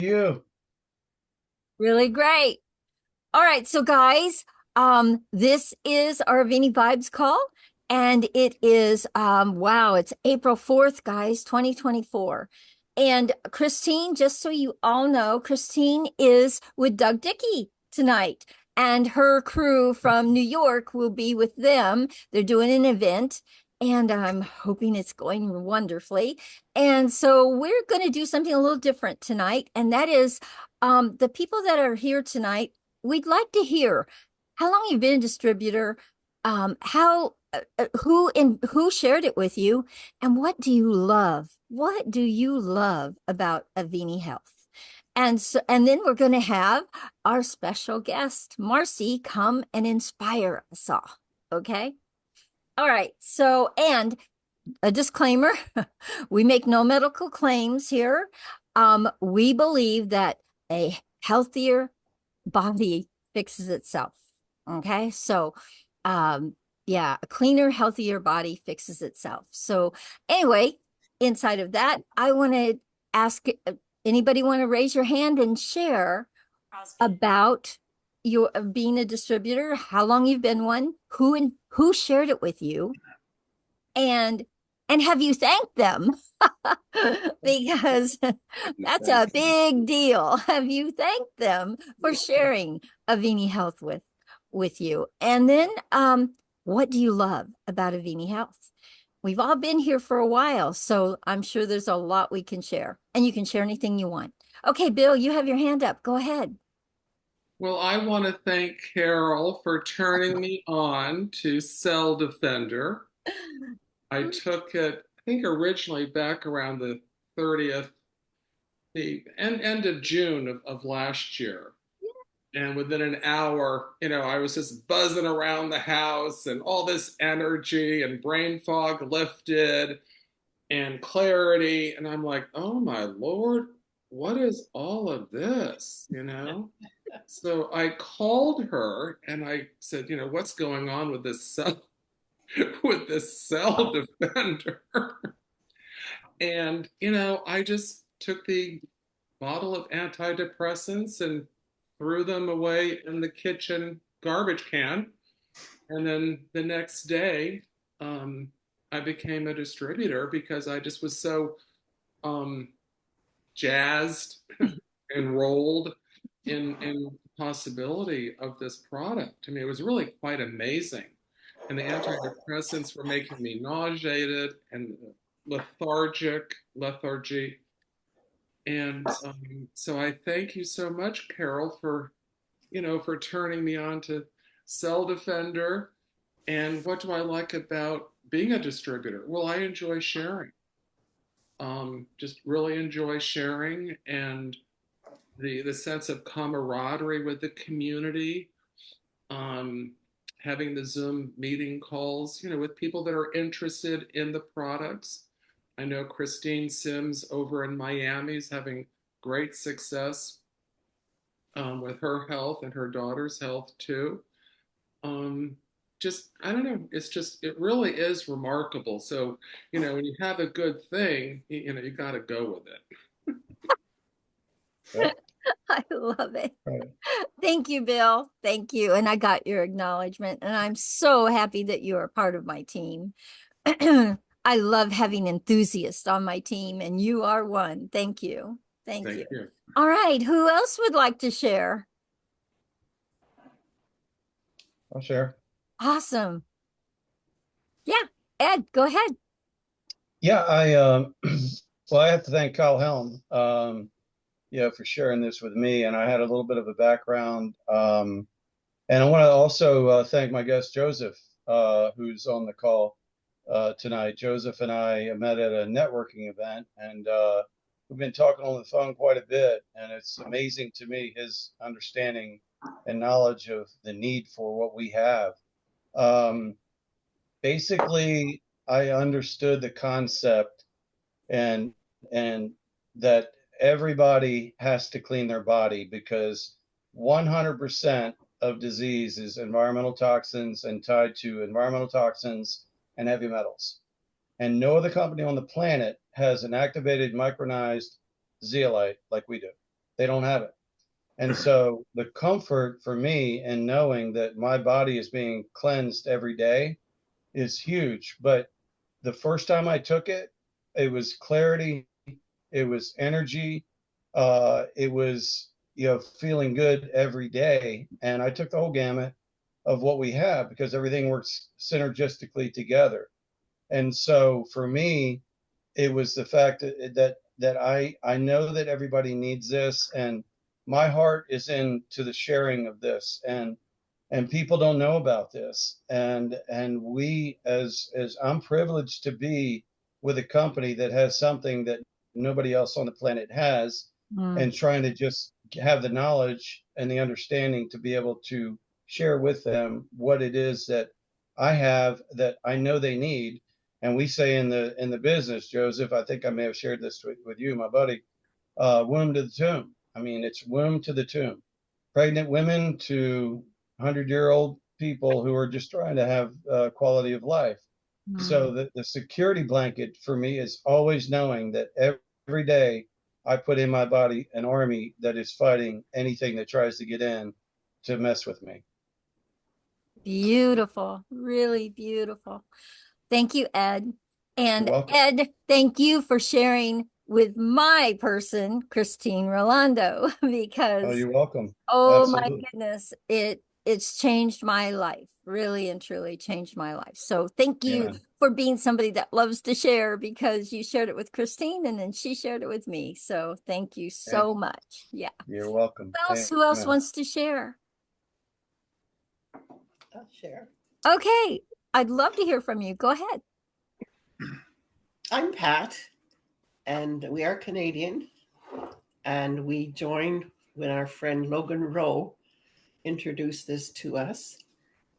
you? Really great. All right, so guys, this is our Avini Vibes call, and it is wow, it's April 4th, guys, 2024. And Christine, just so you all know, Christine is with Doug Dickey tonight, and her crew from New York will be with them. They're doing an event, and I'm hoping it's going wonderfully. And so we're going to do something a little different tonight, and that is the people that are here tonight, we'd like to hear how long you've been a distributor, how who shared it with you, and what do you love? What do you love about Aveni Health? And then we're going to have our special guest, Marcy, come and inspire us all. Okay? All right. So, and a disclaimer, we make no medical claims here. We believe that a healthier body fixes itself. Okay. So, yeah, a cleaner, healthier body fixes itself. So, anyway, inside of that, I want to ask anybody want to raise your hand and share about your being a distributor, how long you've been one, who shared it with you, and and have you thanked them? Because that's a big deal. Have you thanked them for sharing Avini Health with you? And then what do you love about Avini Health? We've all been here for a while, so I'm sure there's a lot we can share. And you can share anything you want. Okay, Bill, you have your hand up. Go ahead. Well, I want to thank Carol for turning me on to Cell Defender. I took it, I think originally back around the 30th, the end of June of last year. And within an hour, I was just buzzing around the house and all this energy and brain fog lifted and clarity. And I'm like, oh my Lord, what is all of this? So I called her and I said, what's going on with this cell with this cell defender? And I just took the bottle of antidepressants and threw them away in the kitchen garbage can. And then the next day, I became a distributor because I just was so um, jazzed, enrolled in the possibility of this product. I mean, it was really quite amazing. And the antidepressants were making me nauseated and lethargy. And so I thank you so much, Carol, for turning me on to Cell Defender. And what do I like about being a distributor? Well, I enjoy sharing. Just really enjoy sharing and the sense of camaraderie with the community, um, having the Zoom meeting calls, with people that are interested in the products. I know Christine Sims over in Miami is having great success with her health and her daughter's health too. Um, I don't know, it really is remarkable. So, when you have a good thing, you got to go with it. Yep. I love it. Right. Thank you, Bill. Thank you. And I got your acknowledgement. And I'm so happy that you are part of my team. I love having enthusiasts on my team, and you are one. Thank you. Thank you. Thank you. All right. Who else would like to share? I'll share. Awesome. Yeah. Ed, go ahead. Yeah, well, I have to thank Kyle Helm, for sharing this with me. And I had a little bit of a background. And I want to also thank my guest Joseph, who's on the call tonight. Joseph and I met at a networking event, and we've been talking on the phone quite a bit. And it's amazing to me his understanding and knowledge of the need for what we have. Um, Basically, I understood the concept and and that everybody has to clean their body because 100% of disease is environmental toxins and tied to environmental toxins and heavy metals. And no other company on the planet has an activated micronized zeolite like we do. They don't have it. And so the comfort for me in knowing that my body is being cleansed every day is huge. But the first time I took it, it was clarity, it was energy, it was, feeling good every day. And I took the whole gamut of what we have because everything works synergistically together. And so for me, it was the fact that I know that everybody needs this, and my heart is into the sharing of this, and people don't know about this, and we, as I'm privileged to be with a company that has something that nobody else on the planet has, Mm. and trying to just have the knowledge and the understanding to be able to share with them what it is that I have that I know they need. And we say in the business, Joseph, I think I may have shared this with you, my buddy, womb to the tomb. I mean, it's womb to the tomb. Pregnant women to 100-year-old people who are just trying to have quality of life. Mm. So the security blanket for me is always knowing that every day I put in my body an army that is fighting anything that tries to get in to mess with me. Beautiful, really beautiful. Thank you, Ed. You're And welcome. Ed, thank you for sharing with my person, Christine Rolando, Oh, because you're welcome. oh my Absolutely. goodness, it's changed my life, really and truly changed my life. So thank you Yeah. for being somebody that loves to share because you shared it with Christine and then she shared it with me. So thank you And so much. Yeah. you're welcome. Who else Amen. wants to share? I'll share. Okay, I'd love to hear from you. Go ahead. I'm Pat, and we are Canadian, and we joined when our friend Logan Rowe introduced this to us.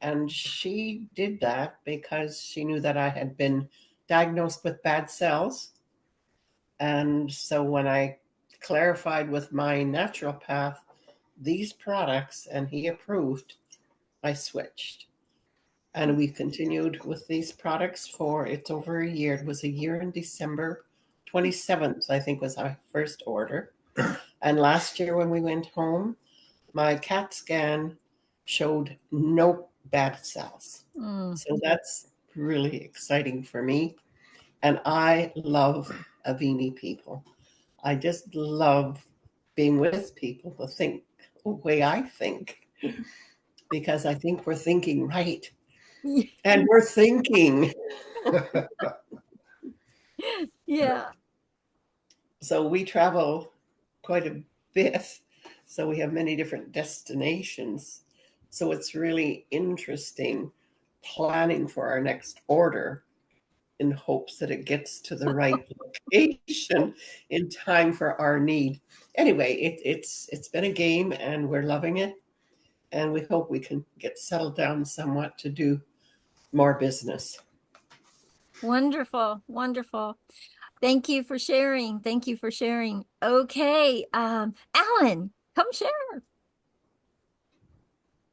And she did that because she knew that I had been diagnosed with bad cells. And so when I clarified with my naturopath these products and he approved, I switched. And we continued with these products for it's over a year. It was a year in December 27th, I think was our first order. And last year when we went home, my CAT scan showed no bad cells. Mm. So that's really exciting for me. And I love Avini people. I just love being with people who think the way I think because I think we're thinking right. And we're thinking. Yeah. So we travel quite a bit. So we have many different destinations. So it's really interesting planning for our next order in hopes that it gets to the right location in time for our need. Anyway, it's been a game and we're loving it. And we hope we can get settled down somewhat to do more business. Wonderful, wonderful. Thank you for sharing. Thank you for sharing. Okay, Alan, come share.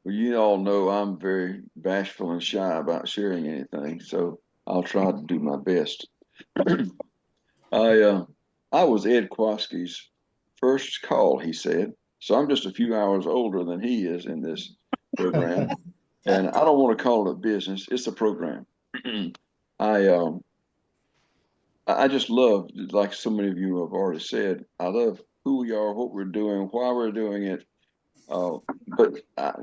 Well, you all know I'm very bashful and shy about sharing anything, so I'll try to do my best. I uh, I was Ed Kwaski's first call, he said. So I'm just a few hours older than he is in this program, and I don't want to call it a business. It's a program. I um I just love, like so many of you have already said, I love who we are, what we're doing, why we're doing it. But I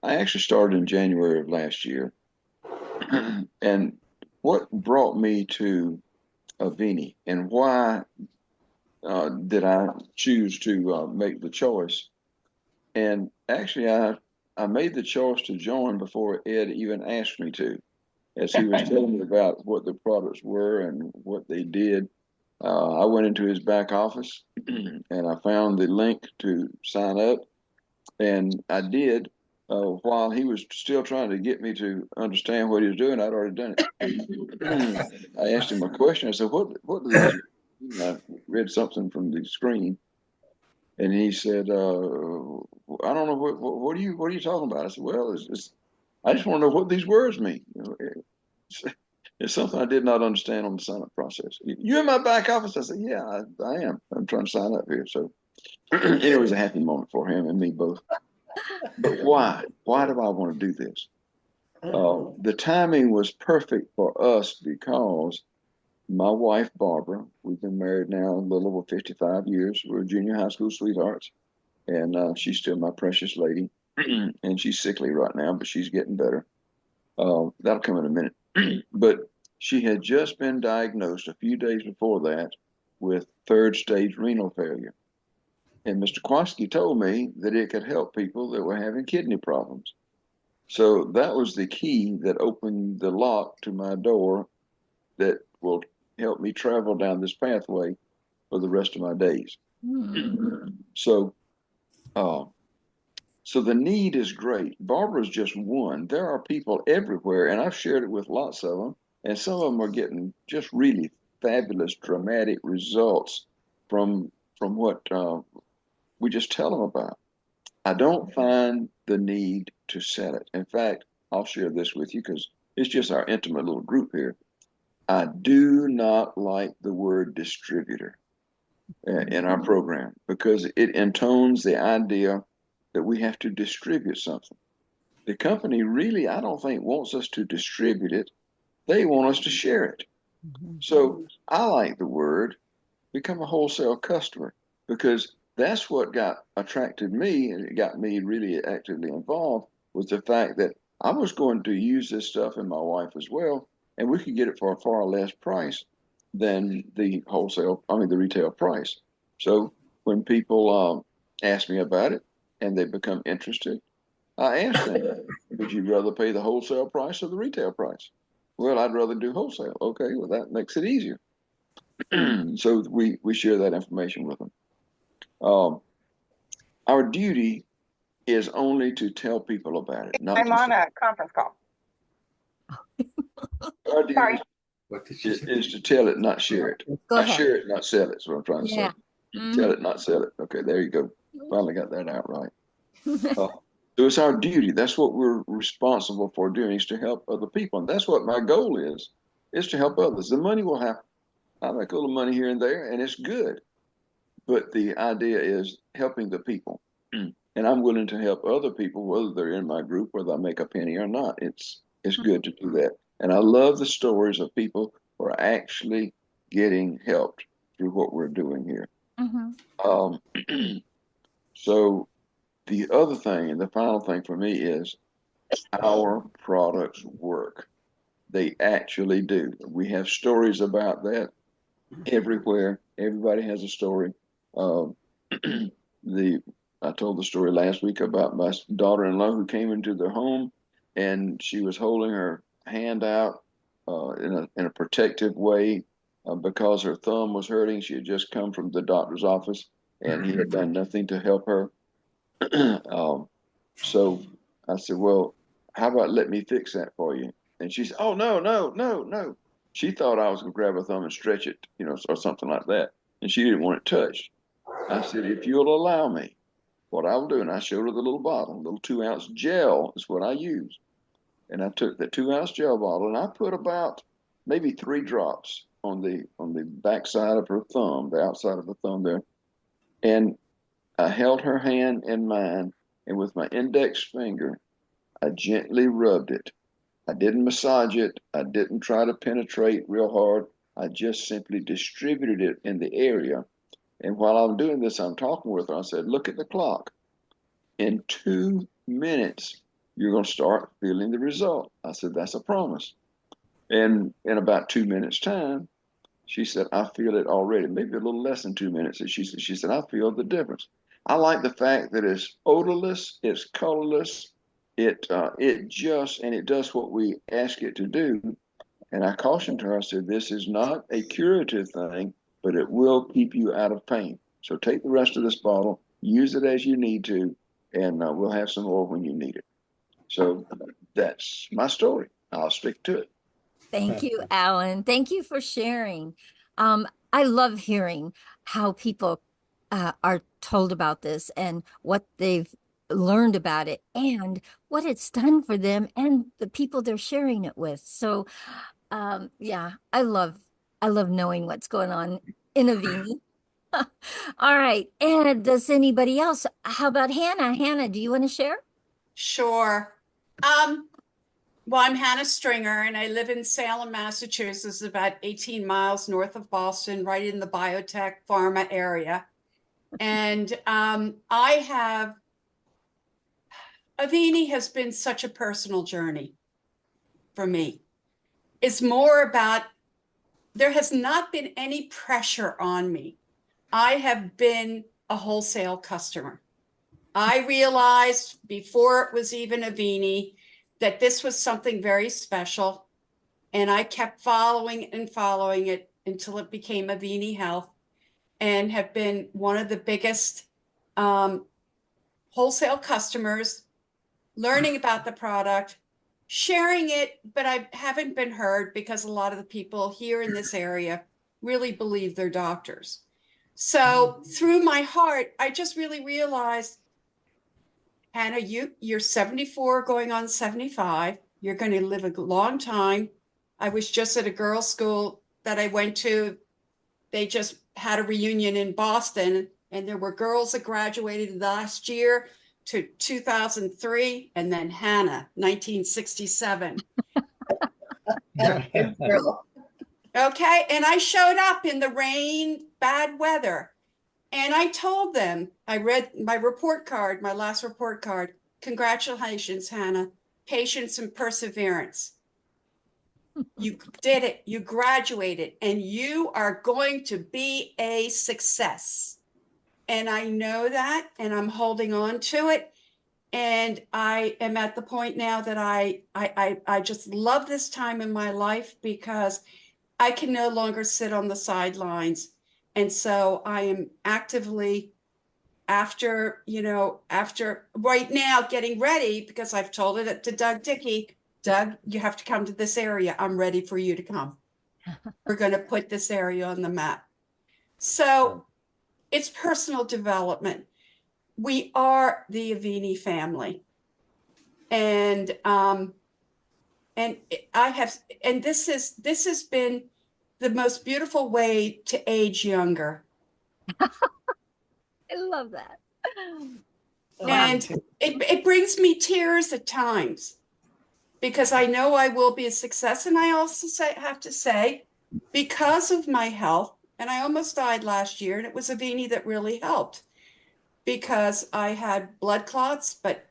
actually started in January of last year, and what brought me to Aveni and why did I choose to make the choice? And actually, I made the choice to join before Ed even asked me to, as he was telling me about what the products were and what they did. I went into his back office and I found the link to sign up, and I did. While he was still trying to get me to understand what he was doing, I'd already done it. I asked him a question. I said, "What do these?" I read something from the screen, and he said, "I don't know what are you talking about?" I said, "Well, I just want to know what these words mean. It's something I did not understand on the sign up process." You in my back office? I said, "Yeah, I am. I'm trying to sign up here." So It was a happy moment for him and me both. But why? Why do I want to do this? The timing was perfect for us because my wife, Barbara, we've been married now a little over 55 years. We're junior high school sweethearts, and she's still my precious lady. And she's sickly right now, but she's getting better. That'll come in a minute. But she had just been diagnosed a few days before that with third stage renal failure. And Mr. Kowalski told me that it could help people that were having kidney problems. So that was the key that opened the lock to my door that will help me travel down this pathway for the rest of my days. So, so the need is great. Barbara's just one. There are people everywhere, and I've shared it with lots of them, and some of them are getting just really fabulous, dramatic results from what we just tell them about. I don't find the need to sell it. In fact, I'll share this with you because it's just our intimate little group here. I do not like the word distributor in our program because it intones the idea that we have to distribute something. The company really, I don't think, wants us to distribute it. They want us to share it. So I like the word become a wholesale customer because that's what attracted me, and it got me really actively involved, was the fact that I was going to use this stuff and my wife as well, and we could get it for a far less price than the retail price. So when people ask me about it and they become interested, I ask them, would you rather pay the wholesale price or the retail price? Well, I'd rather do wholesale. Okay, well, that makes it easier. So we share that information with them. Our duty is only to tell people about it. I'm on a conference call. Our duty is to tell it, not share it. Go ahead. Share it, not sell it. Is what I'm trying to say. Tell it, not sell it. Okay, there you go. Finally got that out right. So it's our duty. That's what we're responsible for doing, is to help other people. And that's what my goal is to help others. The money will happen. I make a little money here and there, and it's good. But the idea is helping the people. And I'm willing to help other people, whether they're in my group, whether I make a penny or not. It's good to do that. And I love the stories of people who are actually getting helped through what we're doing here. So the other thing, and the final thing for me, is our products work. They actually do. We have stories about that everywhere. Everybody has a story. I told the story last week about my daughter-in-law who came into their home, and she was holding her hand out in a protective way because her thumb was hurting. She had just come from the doctor's office, and he had done nothing to help her. So I said, well, how about let me fix that for you? And she said, oh, no. She thought I was going to grab her thumb and stretch it, or something like that. And she didn't want it touched. I said, if you'll allow me, what I'll do, and I showed her the little bottle, little 2-ounce gel is what I use. And I took the 2-ounce gel bottle and I put about maybe 3 drops on the backside of her thumb, the outside of the thumb there. And I held her hand in mine, and with my index finger, I gently rubbed it. I didn't massage it. I didn't try to penetrate real hard. I just simply distributed it in the area. And while I'm doing this, I'm talking with her. I said, look at the clock. In 2 minutes, you're going to start feeling the result. I said, that's a promise. And in about 2 minutes' time, she said, I feel it already. Maybe a little less than 2 minutes. And she said, I feel the difference. I like the fact that it's odorless, it's colorless, it does what we ask it to do. And I cautioned her. I said, this is not a curative thing, but it will keep you out of pain. So take the rest of this bottle, use it as you need to, and we'll have some more when you need it. So that's my story. I'll stick to it. Thank you, Alan. Thank you for sharing. I love hearing how people are told about this and what they've learned about it and what it's done for them and the people they're sharing it with. So, yeah, I love knowing what's going on in Avini. All right. And does anybody else? How about Hannah? Hannah, do you want to share? Sure. Um, well, I'm Hannah Stringer, and I live in Salem, Massachusetts, about 18 miles north of Boston, right in the biotech pharma area. And Avini has been such a personal journey for me. It's more about, there has not been any pressure on me. I have been a wholesale customer. I realized before it was even Avini that this was something very special. And I kept following and following it until it became Aveni Health and have been one of the biggest wholesale customers, learning about the product, sharing it, but I haven't been heard because a lot of the people here in this area really believe they're doctors. So through my heart, I just really realized, Hannah, you're 74 going on 75. You're going to live a long time. I was just at a girls' school that I went to. They just had a reunion in Boston, and there were girls that graduated last year to 2003, and then Hannah, 1967. Okay, and I showed up in the rain, bad weather. And I told them, I read my report card, my last report card. Congratulations, Hannah. Patience and perseverance. You did it. You graduated, and you are going to be a success. And I know that, and I'm holding on to it. And I am at the point now that I just love this time in my life because I can no longer sit on the sidelines. And so I am actively after right now getting ready because I've told it to Doug Dickey, Doug, you have to come to this area. I'm ready for you to come. We're going to put this area on the map. So it's personal development. We are the Aveni family. And this has been the most beautiful way to age younger. I love that. And it brings me tears at times because I know I will be a success. And I also have to say, because of my health, and I almost died last year, and it was Aveni that really helped because I had blood clots, but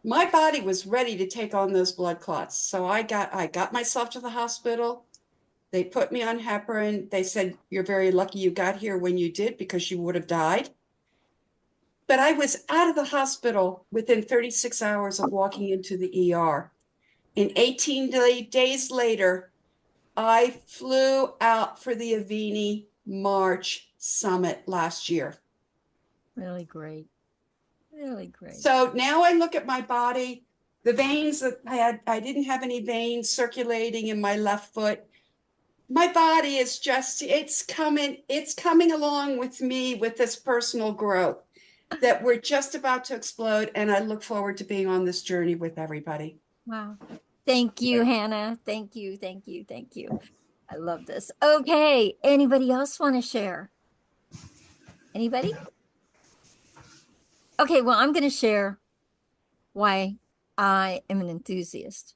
my body was ready to take on those blood clots. So I got myself to the hospital. They put me on heparin. They said, you're very lucky you got here when you did because you would have died. But I was out of the hospital within 36 hours of walking into the ER. And 18 days later, I flew out for the Aveni March Summit last year. Really great. Really great. So now I look at my body, the veins that I didn't have any veins circulating in my left foot. My body is just, it's coming along with me with this personal growth that we're just about to explode. And I look forward to being on this journey with everybody. Wow. Thank you, Hannah. Thank you. Thank you. Thank you. I love this. Okay. Anybody else want to share? Anybody? Okay. Well, I'm going to share why I am an enthusiast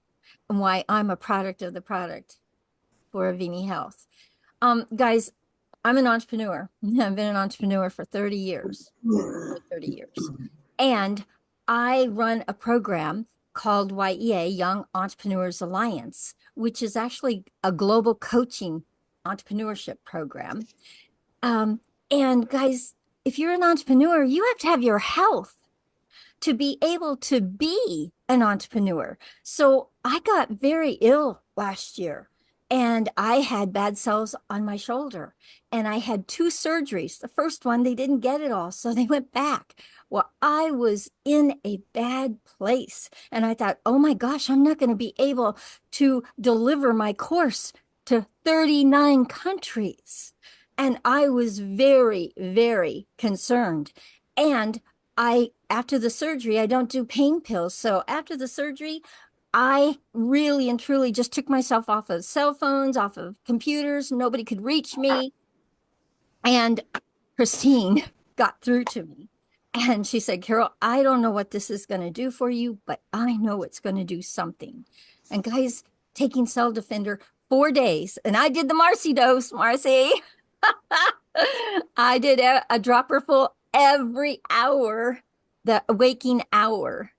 and why I'm a product of the product for Aveni Health. Guys, I'm an entrepreneur. I've been an entrepreneur for 30 years. 30 years. And I run a program called YEA, Young Entrepreneurs Alliance, which is actually a global coaching entrepreneurship program. And guys, if you're an entrepreneur, you have to have your health to be able to be an entrepreneur. So I got very ill last year and I had bad cells on my shoulder and I had 2 surgeries. The first one, they didn't get it all, so they went back. Well, I was in a bad place and I thought, oh my gosh, I'm not going to be able to deliver my course to 39 countries. And I was very, very concerned. And after the surgery, I don't do pain pills. So after the surgery, I really and truly just took myself off of cell phones, off of computers. Nobody could reach me. And Christine got through to me and she said, Carol, I don't know what this is going to do for you, but I know it's going to do something. And guys, taking Cell Defender 4 days, and I did the Marcy dose, Marcy. I did a dropper full every hour, the waking hour.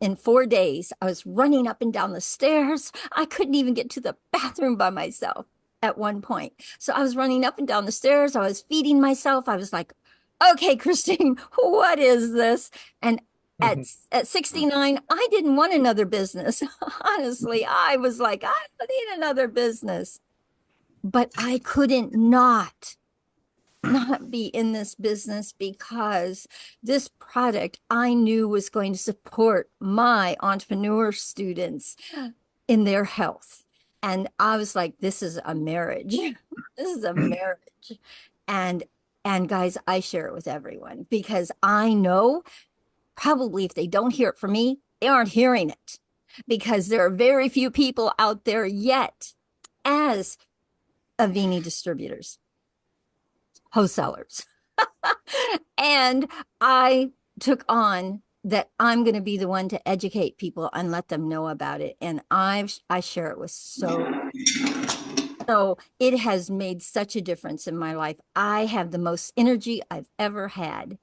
In 4 days, I was running up and down the stairs. I couldn't even get to the bathroom by myself at one point. So I was running up and down the stairs. I was feeding myself. I was like, okay, Christine, what is this? And at 69, I didn't want another business. Honestly, I was like, I don't need another business. But I couldn't not be in this business because this product I knew was going to support my entrepreneur students in their health. And I was like, this is a marriage. This is a marriage. And guys, I share it with everyone because I know probably if they don't hear it from me, they aren't hearing it because there are very few people out there yet as Aveni distributors, wholesalers. And I took on that I'm going to be the one to educate people and let them know about it. And I share it with so it has made such a difference in my life. I have the most energy I've ever had.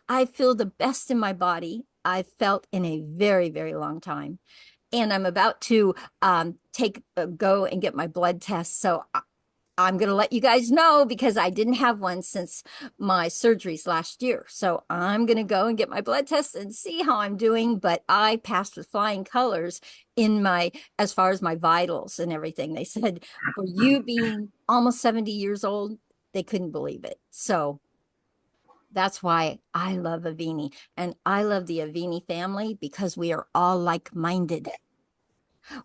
I feel the best in my body I've felt in a very, very long time. And I'm about to go and get my blood test. So I'm going to let you guys know because I didn't have one since my surgeries last year. So I'm going to go and get my blood test and see how I'm doing. But I passed with flying colors as far as my vitals and everything. They said for you being almost 70 years old, they couldn't believe it. So that's why I love Aveni, and I love the Aveni family because we are all like-minded.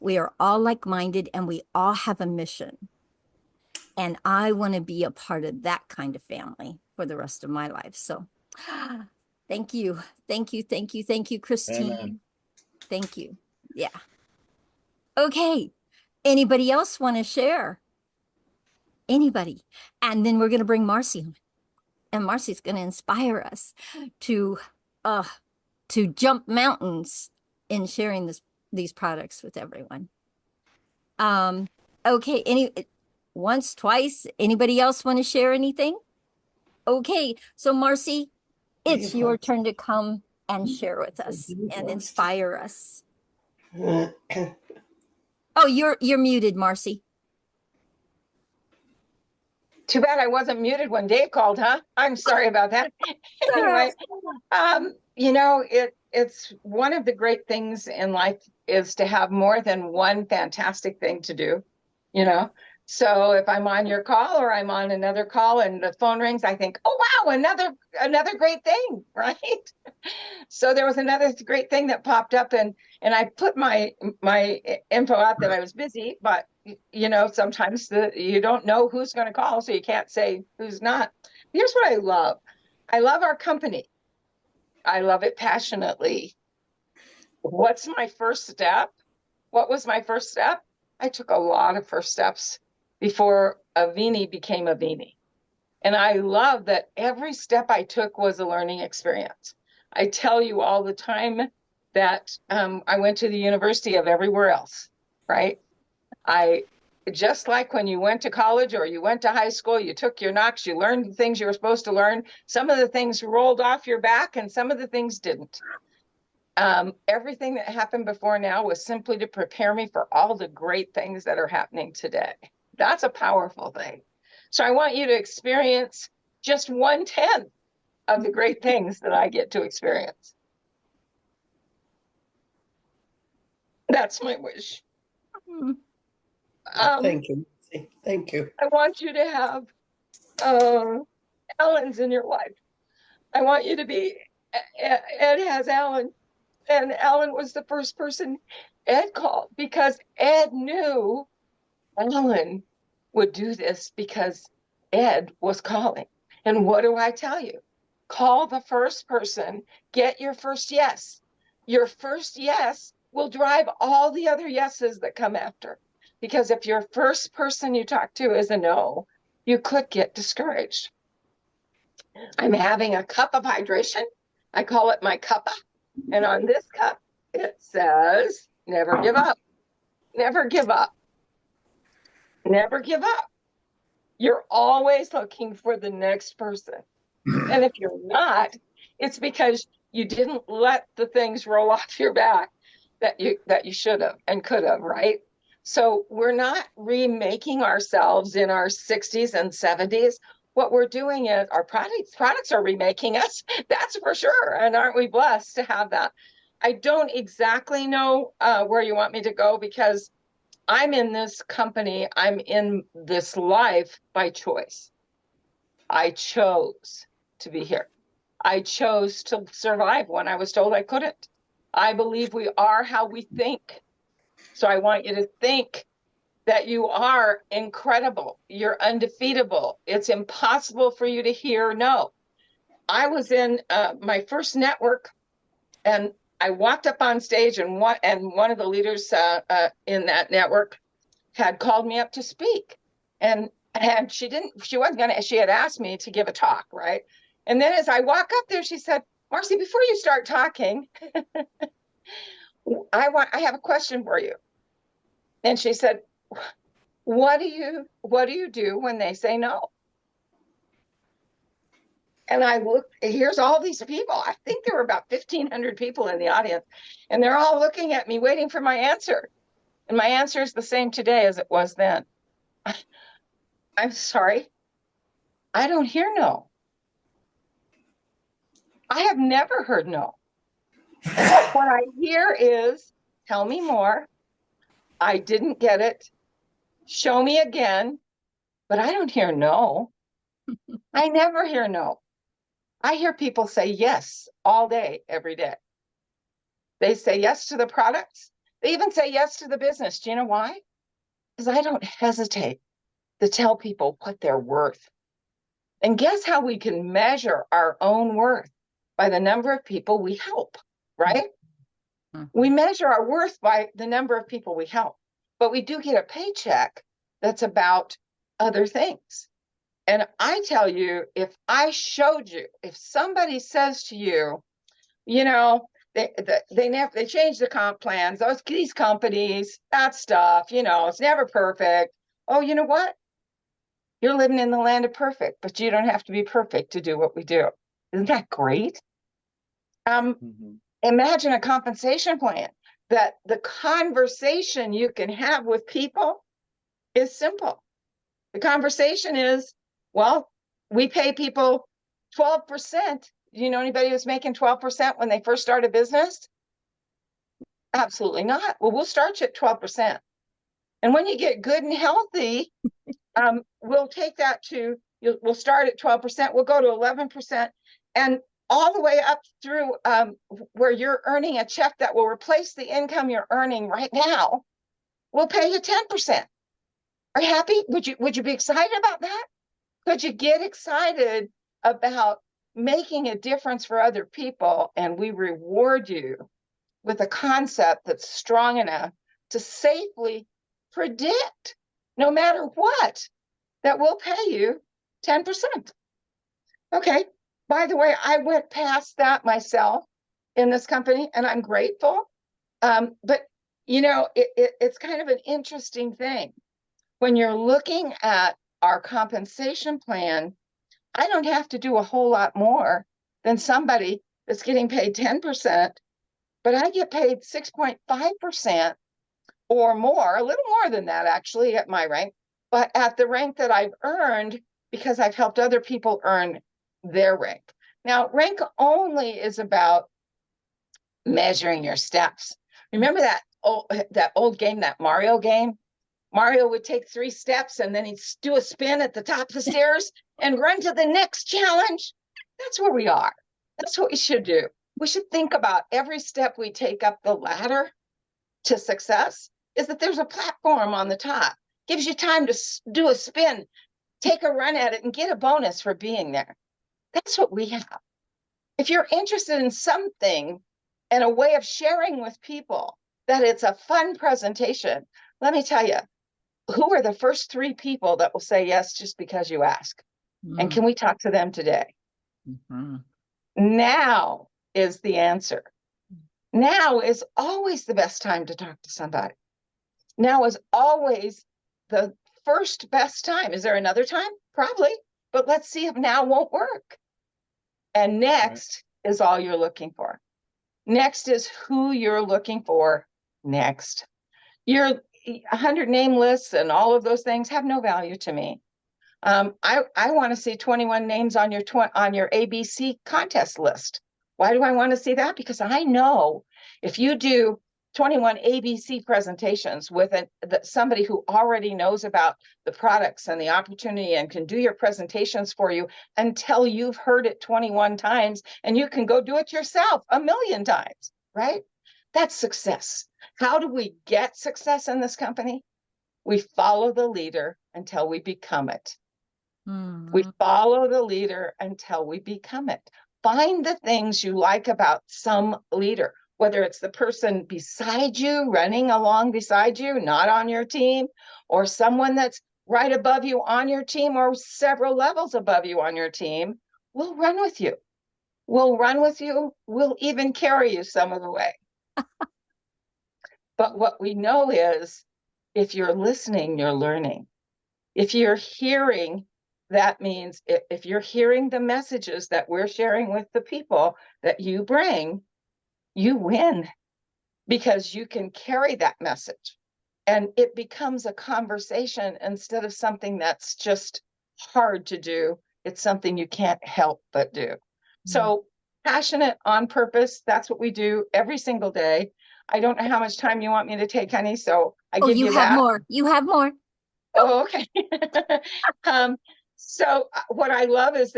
We are all like-minded and we all have a mission. And I want to be a part of that kind of family for the rest of my life. So thank you. Thank you, Christine. Amen. Thank you. Yeah. Okay. Anybody else want to share? Anybody? And then we're going to bring Marcy on. And Marcy's going to inspire us to jump mountains in sharing these products with everyone. Okay. Once, twice. Anybody else want to share anything? Okay. So Marcy, it's your turn to come and share with us and inspire us. Oh, you're muted, Marcy. Too bad I wasn't muted when Dave called, huh? I'm sorry about that. Anyway, it's one of the great things in life is to have more than one fantastic thing to do, So if I'm on your call or I'm on another call and the phone rings, I think, oh, wow, another great thing, right? So there was another great thing that popped up and I put my info out that I was busy, but sometimes you don't know who's going to call, so you can't say who's not. Here's what I love. I love our company. I love it passionately. What's my first step? What was my first step? I took a lot of first steps before Aveni became Aveni. And I love that every step I took was a learning experience. I tell you all the time that I went to the university of everywhere else, right? Just like when you went to college or you went to high school, you took your knocks, you learned the things you were supposed to learn. Some of the things rolled off your back and some of the things didn't. Everything that happened before now was simply to prepare me for all the great things that are happening today. That's a powerful thing. So I want you to experience just 1/10 of the great things that I get to experience. That's my wish. Thank you. Thank you. I want you to have Ellen's in your life. I want you to be, Ed has Ellen, and Ellen was the first person Ed called because Ed knew Ellen would do this because Ed was calling. And what do I tell you? Call the first person, get your first yes. Your first yes will drive all the other yeses that come after. Because if your first person you talk to is a no, you could get discouraged. I'm having a cup of hydration. I call it my cuppa. And on this cup, it says, never give up, never give up, never give up. You're always looking for the next person. And if you're not, it's because you didn't let the things roll off your back that you should have and could have, right? So we're not remaking ourselves in our 60s and 70s. What we're doing is our products are remaking us. That's for sure. And aren't we blessed to have that? I don't exactly know where you want me to go, because I'm in this company, I'm in this life by choice. I chose to be here. I chose to survive when I was told I couldn't. I believe we are how we think. So I want you to think that you are incredible. You're undefeatable. It's impossible for you to hear no. I was in my first network, and I walked up on stage, and one of the leaders in that network had called me up to speak. And she had asked me to give a talk, right? And then as I walk up there, she said, Marcy, before you start talking, I have a question for you. And she said, what do you do when they say no? And I looked, here's all these people. I think there were about 1,500 people in the audience, and they're all looking at me, waiting for my answer. And my answer is the same today as it was then. I'm sorry, I don't hear no. I have never heard no. What I hear is, tell me more. I didn't get it. Show me again. But I don't hear no. I never hear no. I hear people say yes all day, every day. They say yes to the products. They even say yes to the business. Do you know why? Because I don't hesitate to tell people what they're worth. And guess how we can measure our own worth? By the number of people we help, right? Mm-hmm. We measure our worth by the number of people we help, but we do get a paycheck that's about other things. And I tell you, if I showed you, if somebody says to you, you know, they change the comp plans, these companies, that stuff, you know, it's never perfect. Oh, you know what? You're living in the land of perfect, but you don't have to be perfect to do what we do. Isn't that great? Imagine a compensation plan that the conversation you can have with people is simple. The conversation is, well, we pay people 12%. Do you know anybody who's making 12% when they first start a business? Absolutely not. Well, we'll start you at 12%. And when you get good and healthy, we'll take that we'll start at 12%, we'll go to 11%, and all the way up through where you're earning a check that will replace the income you're earning right now, we'll pay you 10%. Are you happy? Would you be excited about that? Could you get excited about making a difference for other people, and we reward you with a concept that's strong enough to safely predict, no matter what, that we'll pay you 10%. Okay. By the way, I went past that myself in this company, and I'm grateful. But, you know, it's kind of an interesting thing. When you're looking at our compensation plan, I don't have to do a whole lot more than somebody that's getting paid 10%, but I get paid 6.5% or more, a little more than that, actually, at my rank, but at the rank that I've earned because I've helped other people earn their rank. Now, rank only is about measuring your steps. Remember that old game, that Mario game? Mario would take 3 steps and then he'd do a spin at the top of the stairs and run to the next challenge. That's where we are. That's what we should do. We should think about every step we take up the ladder to success is that there's a platform on the top. Gives you time to do a spin, take a run at it, and get a bonus for being there. That's what we have. If you're interested in something and a way of sharing with people that it's a fun presentation, let me tell you, who are the first 3 people that will say yes just because you ask? And can we talk to them today? Mhm. Now is the answer. Now is always the best time to talk to somebody. Now is always the first best time. Is there another time? Probably, but let's see if now won't work. And next is all you're looking for. Next is who you're looking for next. Your 100 name lists and all of those things have no value to me. I want to see 21 names on your ABC contest list. Why do I want to see that? Because I know if you do 21 ABC presentations with somebody who already knows about the products and the opportunity and can do your presentations for you until you've heard it 21 times, and you can go do it yourself 1,000,000 times, right? That's success. How do we get success in this company? We follow the leader until we become it. We follow the leader until we become it. Find the things you like about some leader, whether it's the person beside you, running along beside you, not on your team, or someone that's right above you on your team or several levels above you on your team. We'll run with you. We'll run with you. We'll even carry you some of the way. But what we know is if you're listening, you're learning. If you're hearing, that means if you're hearing the messages that we're sharing with the people that you bring, you win because you can carry that message. And it becomes a conversation instead of something that's just hard to do. It's something you can't help but do. So passionate on purpose, that's what we do every single day. I don't know how much time you want me to take, honey, so I give you that. More. You have more. Oh, okay. So what I love is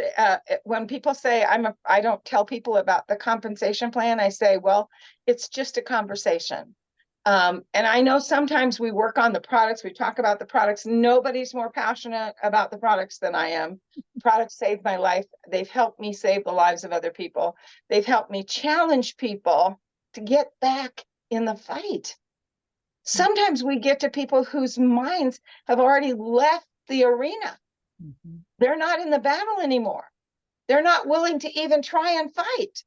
when people say I don't tell people about the compensation plan, I say, well, it's just a conversation. And I know sometimes we work on the products, we talk about the products. Nobody's more passionate about the products than I am. Products saved my life. They've helped me save the lives of other people. They've helped me challenge people to get back in the fight. Sometimes we get to people whose minds have already left the arena. They're not in the battle anymore. They're not willing to even try and fight.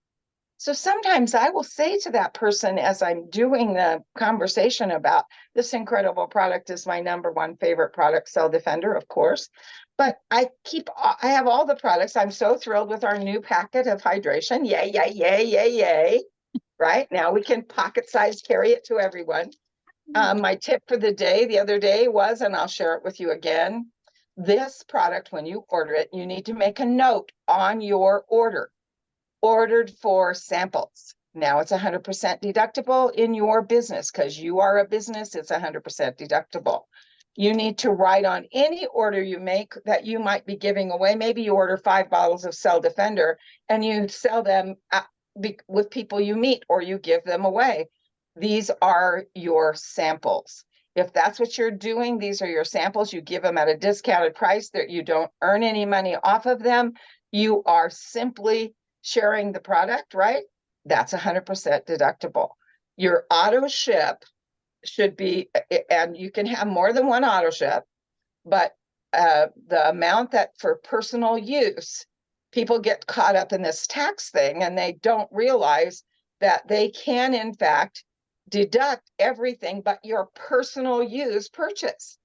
So sometimes I will say to that person as I'm doing the conversation about this incredible product is my #1 favorite product, Cell Defender, of course. But I have all the products. I'm so thrilled with our new packet of hydration. Yay, yay, yay, yay, yay. Right now we can pocket size carry it to everyone. My tip for the day the other day was, and I'll share it with you again, this product, when you order it, you need to make a note on your order. Ordered for samples. Now it's 100% deductible in your business because you are a business, it's 100% deductible. You need to write on any order you make that you might be giving away. Maybe you order 5 bottles of Cell Defender and you sell them with people you meet or you give them away. These are your samples. If that's what you're doing, these are your samples. You give them at a discounted price that you don't earn any money off of them. You are simply sharing the product, right? That's 100% deductible. Your auto ship should be, and you can have more than one auto ship, but the amount that for personal use, people get caught up in this tax thing and they don't realize that they can, in fact, deduct everything but your personal use purchase.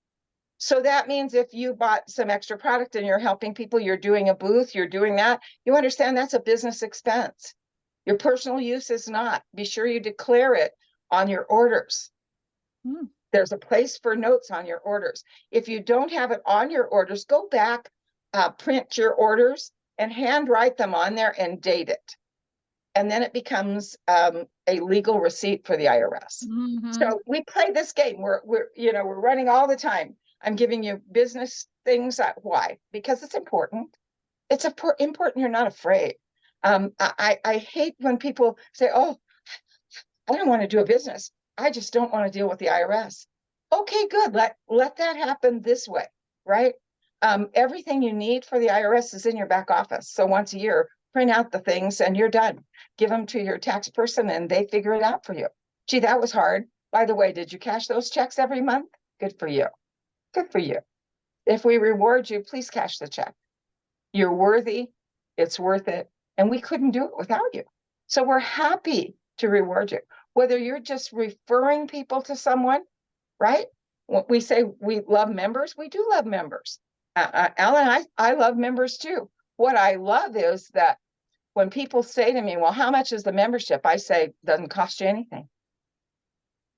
So that means if you bought some extra product and you're helping people, you're doing a booth, you're doing that, you understand that's a business expense. Your personal use is not. Be sure you declare it on your orders. There's a place for notes on your orders. If you don't have it on your orders, go back, print your orders and handwrite them on there and date it. And then it becomes a legal receipt for the IRS. So we play this game. We're running all the time. I'm giving you business things. Why? Because it's important. It's important. You're not afraid. I hate when people say, "Oh, I don't want to do a business. I just don't want to deal with the IRS." Okay, good. Let that happen this way, right? Everything you need for the IRS is in your back office. So once a year, print out the things and you're done. Give them to your tax person and they figure it out for you. Gee, that was hard. By the way, did you cash those checks every month? Good for you. Good for you. If we reward you, please cash the check. You're worthy. It's worth it. and we couldn't do it without you. So we're happy to reward you. Whether you're just referring people to someone, right? When we say we love members, we do love members. Alan, I love members too. What I love is that when people say to me, well, how much is the membership? I say, doesn't cost you anything,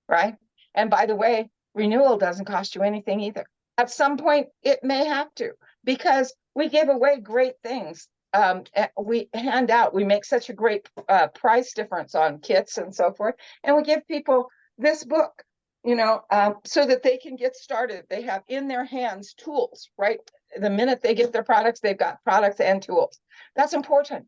right? And by the way, renewal doesn't cost you anything either. At some point, it may have to, because we give away great things. We hand out, we make such a great price difference on kits and so forth. And we give people this book, so that they can get started. They have in their hands tools, right? The minute they get their products, they've got products and tools. That's important.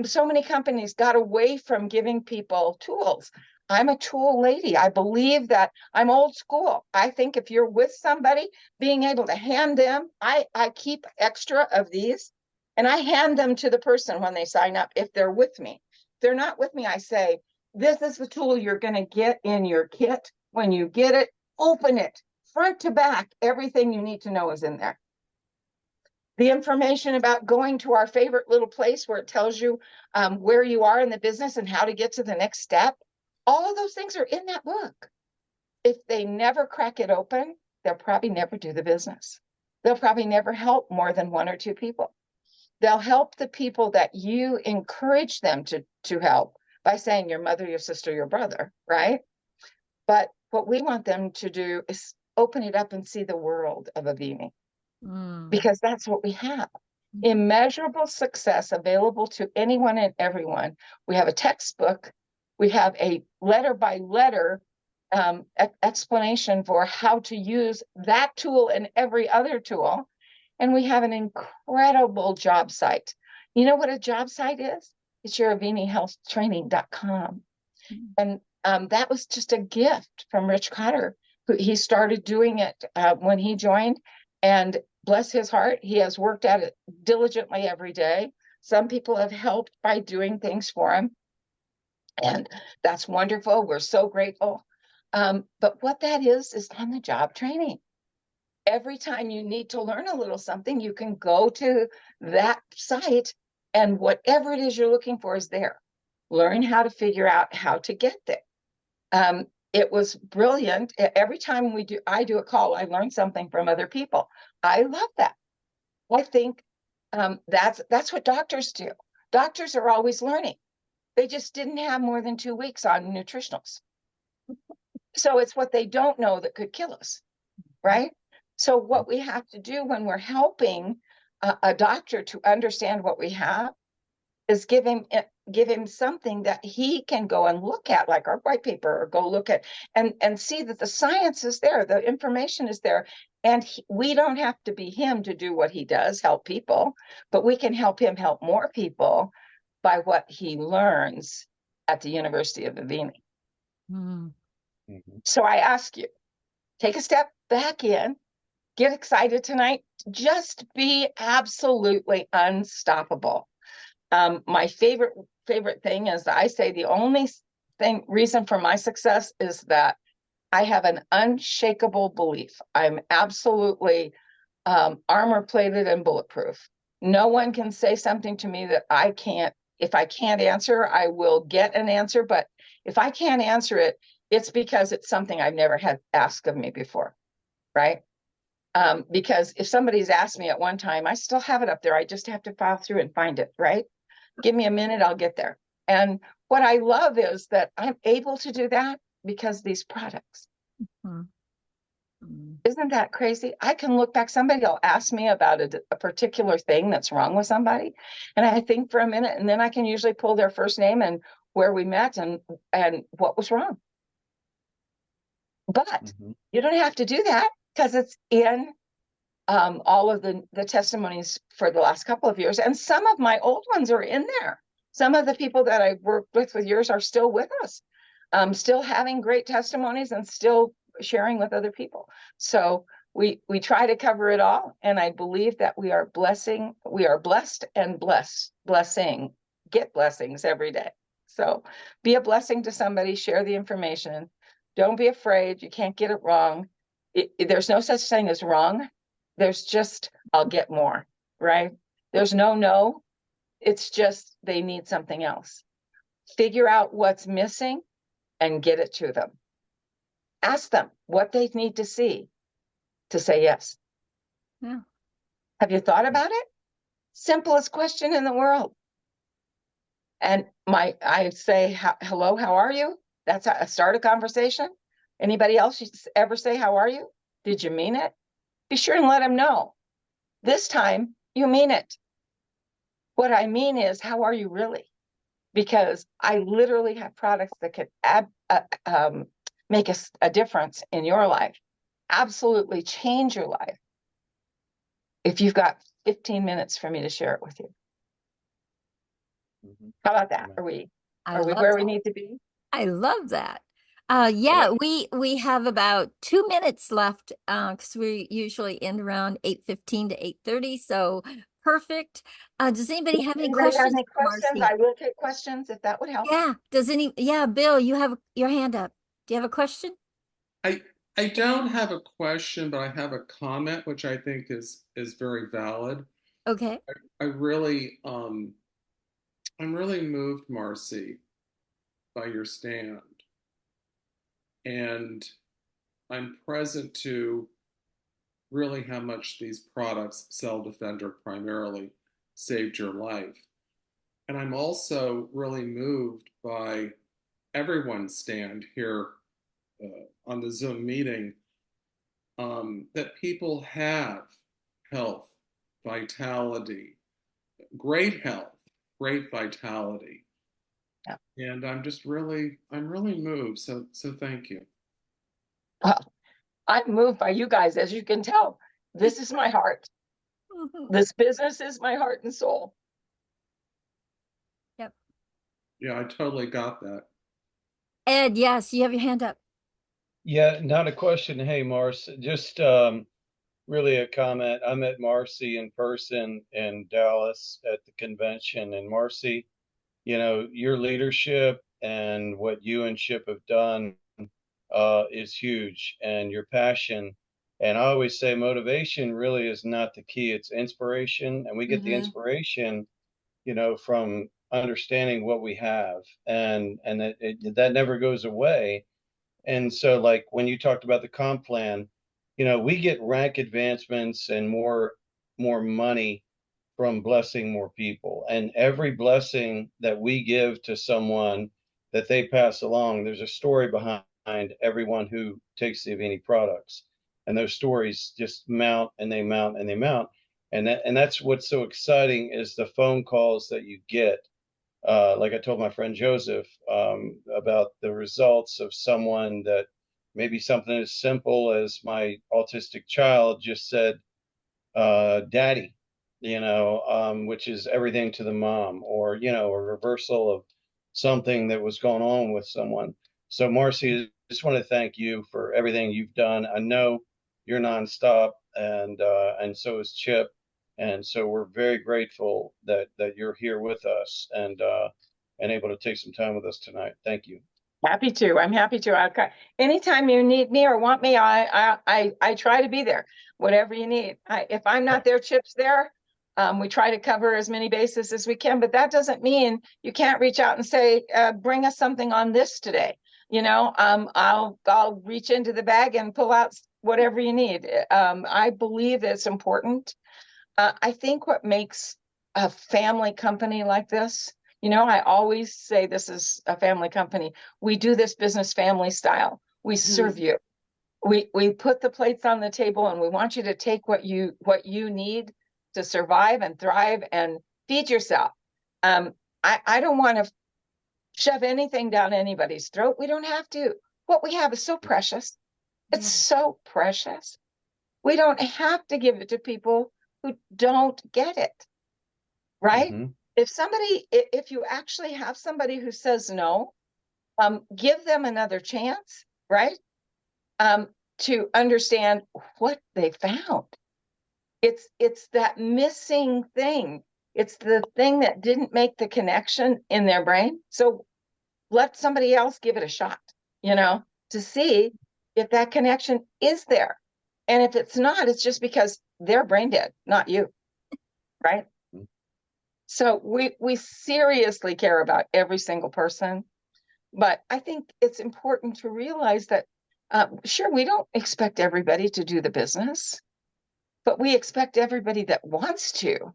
So many companies got away from giving people tools. I'm a tool lady. I believe that I'm old school. I think if you're with somebody, being able to hand them, I keep extra of these and I hand them to the person when they sign up if they're with me. If they're not with me, I say, this is the tool you're going to get in your kit. When you get it, open it front to back. Everything you need to know is in there. The information about going to our favorite little place where it tells you where you are in the business and how to get to the next step. All of those things are in that book. If they never crack it open, they'll probably never do the business. They'll probably never help more than 1 or 2 people. They'll help the people that you encourage them to help by saying your mother, your sister, your brother, right? But what we want them to do is open it up and see the world of Avini. Because that's what we have. Immeasurable success available to anyone and everyone. We have a textbook. We have a letter by letter explanation for how to use that tool and every other tool. And we have an incredible job site. You know what a job site is? It's your AveniHealthTraining.com. And that was just a gift from Rich Cotter. He started doing it when he joined, and bless his heart, he has worked at it diligently every day. Some people have helped by doing things for him, and that's wonderful. We're so grateful. But what that is on-the-job training. Every time you need to learn a little something, you can go to that site, and whatever it is you're looking for is there. Learn how to figure out how to get there. It was brilliant. Every time I do a call, I learn something from other people. I love that. I think that's what doctors do. Doctors are always learning. They just didn't have more than 2 weeks on nutritionals. So it's what they don't know that could kill us, right? So what we have to do when we're helping a doctor to understand what we have is give him something that he can go and look at, like our white paper, or go look at and see that the science is there, the information is there, and we don't have to be him to do what he does, help people, but we can help him help more people by what he learns at the University of Aveni. So I ask you, take a step back in, get excited tonight, just be absolutely unstoppable. My favorite thing is, I say the only reason for my success is that I have an unshakable belief. I'm absolutely armor plated and bulletproof. No one can say something to me that I can't. If I can't answer, I will get an answer. But if I can't answer it, it's because it's something I've never had asked of me before, right? Because if somebody's asked me at one time, I still have it up there. I just have to file through and find it, right? Give me a minute, I'll get there. And what I love is that I'm able to do that because these products. Isn't that crazy? I can look back, somebody will ask me about a particular thing that's wrong with somebody, and I think for a minute, and then I can usually pull their first name and where we met and what was wrong. But you don't have to do that because it's in all of the testimonies for the last couple of years. And some of my old ones are in there. Some of the people that I've worked with years are still with us, still having great testimonies and still sharing with other people. So we try to cover it all. And I believe that we are blessed and blessing, get blessings every day. So be a blessing to somebody, share the information. Don't be afraid. You can't get it wrong. There's no such thing as wrong. There's just, I'll get more, right? There's no. It's just they need something else. Figure out what's missing and get it to them. Ask them what they need to see to say yes. Yeah. Have you thought about it? Simplest question in the world. And I say, hello, how are you? That's how I start a conversation. Anybody else ever say, how are you? Did you mean it? Be sure and let them know. This time, you mean it. What I mean is, how are you really? Because I literally have products that could make a difference in your life, absolutely change your life. If you've got 15 minutes for me to share it with you. How about that? Are we where we need to be? I love that. Yeah, we have about 2 minutes left because we usually end around 8:15 to 8:30. So perfect. Does anybody have any Anybody have questions any for questions? Marcy? I will take questions if that would help. Yeah, Bill, you have your hand up. Do you have a question? I don't have a question, but I have a comment which I think is very valid. Okay. I really I'm really moved, Marcy, by your stand. And I'm present to really how much these products, Cell Defender primarily, saved your life. And I'm also really moved by everyone's stand here on the Zoom meeting, that people have health, vitality, great health, great vitality. Yeah. And I'm really moved. So thank you. Well, I'm moved by you guys, as you can tell. This is my heart. This business is my heart and soul. Yep. Yeah, I totally got that. Ed, yes, you have your hand up. Yeah, not a question. Hey, Mars, just really a comment. I met Marcy in person in Dallas at the convention, and Marcy, your leadership and what you and Ship have done is huge, and your passion. And I always say motivation really is not the key, it's inspiration. And we get the inspiration, from understanding what we have, and that never goes away. And so, like when you talked about the comp plan, we get rank advancements and more money from blessing more people. And every blessing that we give to someone that they pass along, there's a story behind everyone who takes the Avini products. And those stories just mount and they mount and they mount. And that's what's so exciting is the phone calls that you get. Like I told my friend Joseph about the results of someone that maybe something as simple as my autistic child just said, daddy, which is everything to the mom, or, a reversal of something that was going on with someone. So, Marcy, I just want to thank you for everything you've done. I know you're nonstop, and so is Chip. And so we're very grateful that you're here with us and able to take some time with us tonight. Thank you. Happy to. I'm happy to. Anytime you need me or want me, I try to be there. Whatever you need. If I'm not there, Chip's there. We try to cover as many bases as we can, but that doesn't mean you can't reach out and say, bring us something on this today. I'll reach into the bag and pull out whatever you need. I believe it's important. I think what makes a family company like this, I always say this is a family company. We do this business family style. We serve you. We put the plates on the table, and we want you to take what you need to survive and thrive and feed yourself. I don't want to shove anything down anybody's throat. We don't have to. What we have is so precious. It's so precious. We don't have to give it to people who don't get it, right? If you actually have somebody who says no, give them another chance, right? To understand what they found. It's that missing thing. It's the thing that didn't make the connection in their brain. So let somebody else give it a shot, to see if that connection is there. And if it's not, it's just because they're brain dead, not you, right? So we seriously care about every single person. But I think it's important to realize that, sure, we don't expect everybody to do the business, but we expect everybody that wants to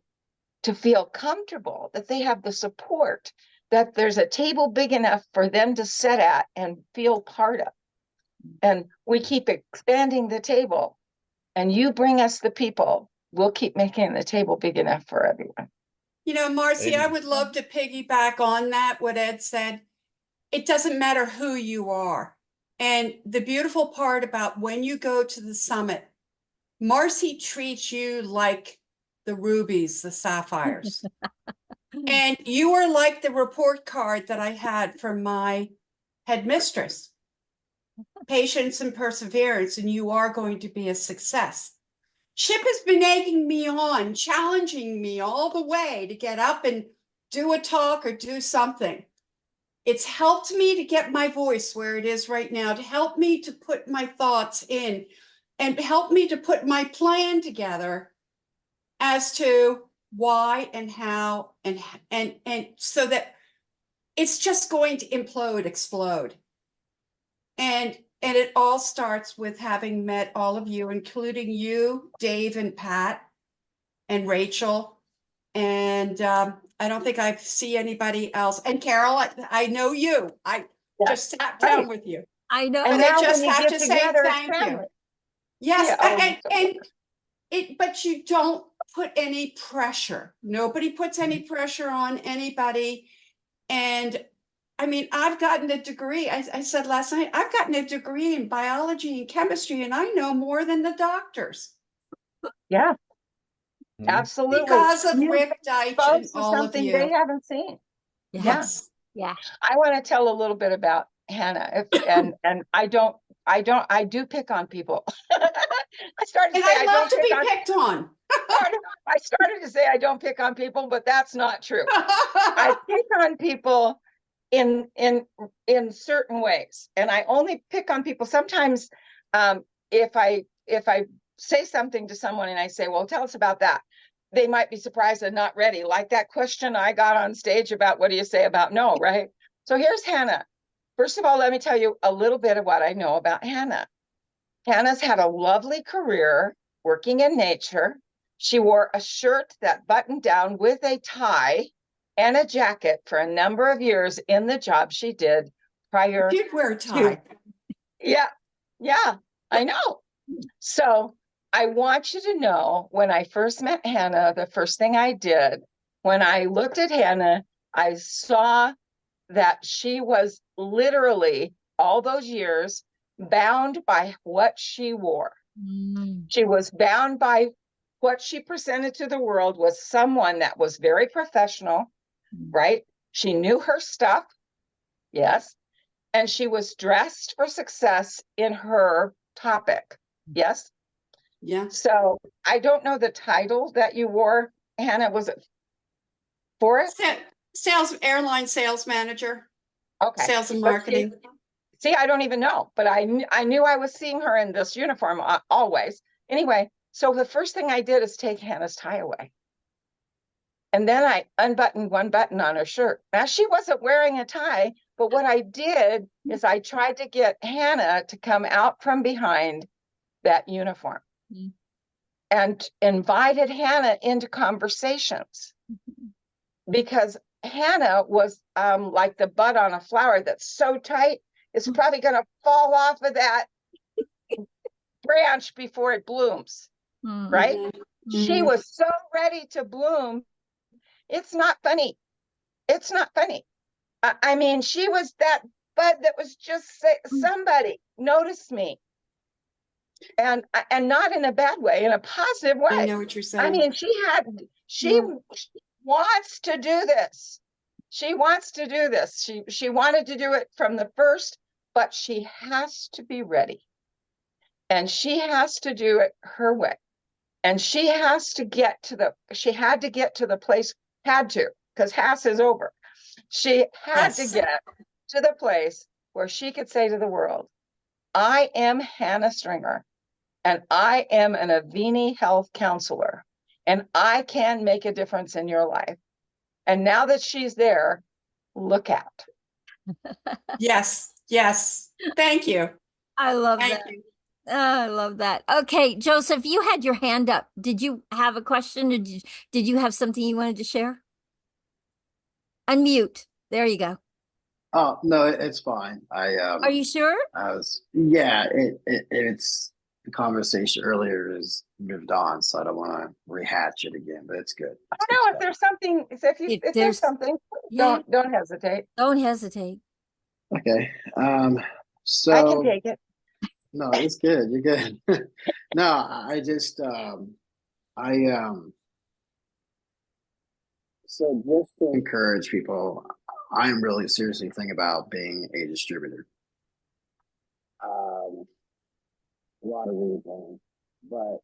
feel comfortable, that they have the support, that there's a table big enough for them to sit at and feel part of. And we keep expanding the table, and you bring us the people, we'll keep making the table big enough for everyone. You know, Marcy, I Amen. would love to piggyback on that, what Ed said. It doesn't matter who you are. And the beautiful part about when you go to the summit, Marcy treats you like the rubies, the sapphires. And you are like the report card that I had from my headmistress. Patience and perseverance, and you are going to be a success. Chip has been egging me on, challenging me all the way to get up and do a talk or do something. It's helped me to get my voice where it is right now, to help me to put my thoughts in and help me to put my plan together as to why and how and so that it's just going to explode. And it all starts with having met all of you, including you, Dave and Pat and Rachel. And I don't think I see anybody else. And Carol, I know you. I just sat down with you. I know. And But I now just when you have get to say together, it's thank you. family. Yes, Yeah, but you don't put any pressure. Nobody puts any pressure on anybody. And I mean, I've gotten a degree. I said last night, I've gotten a degree in biology and chemistry, and I know more than the doctors yeah, Mhm. absolutely. because of You Rick Deitch and exposed to all of something you. they haven't seen. Yes. Yeah. I want to tell a little bit about Hannah, and I do pick on people. I started to And say I I love don't to pick be on. picked on. I started to say I don't pick on people, but that's not true. I pick on people in certain ways, and I only pick on people sometimes. If I say something to someone and I say, well, tell us about that, they might be surprised and not ready, like that question I got on stage about what do you say about no, right? So here's Hannah. First of all, let me tell you a little bit of what I know about Hannah. Hannah's had a lovely career working in nature. She wore a shirt that buttoned down with a tie and a jacket for a number of years in the job she did prior. I did wear a tie. Yeah, I know. So I want you to know, when I first met Hannah, the first thing I did, when I looked at Hannah, I saw that she was literally all those years bound by what she wore. She was bound by what she presented to the world was someone that was very professional, right? She knew her stuff, yes, and she was dressed for success in her topic, yes. Yeah. So I don't know the title that you wore, Hannah. Was it for it? Airline sales manager. Okay. Sales and marketing. See, I don't even know, but I knew I was seeing her in this uniform always. Anyway, so the first thing I did is take Hannah's tie away. And then I unbuttoned one button on her shirt. Now, she wasn't wearing a tie, but what I did is I tried to get Hannah to come out from behind that uniform and invited Hannah into conversations, because Hannah was like the bud on a flower that's so tight, it's probably going to fall off of that branch before it blooms, right? She was so ready to bloom. It's not funny. It's not funny. I mean, she was that bud that was just somebody noticed me, and not in a bad way, in a positive way. I know what you're saying. I mean, she wants to do this. She wants to do this. She wanted to do it from the first, but she has to be ready. And she has to do it her way. And she has to get to the place, because Hass is over. She had to get to the place where she could say to the world, I am Hannah Stringer, and I am an Aveni Health counselor, and I can make a difference in your life. And now that she's there, look out. Yes, yes. Thank you. I love Thank that. you. Oh, I love that. Okay, Joseph, you had your hand up. Did you have a question, or did you have something you wanted to share? Unmute. There you go. Oh no, it's fine. Are you sure? I was yeah. It's the conversation earlier is moved on, so I don't want to rehatch it again. But it's good. I It's don't good know if stuff. there's something, if there's something, Yeah, don't hesitate. don't hesitate. Okay. I can So take it. no, it's good. You're good. No, I just so just to encourage people, I'm really seriously thinking about being a distributor. A lot of reasons, but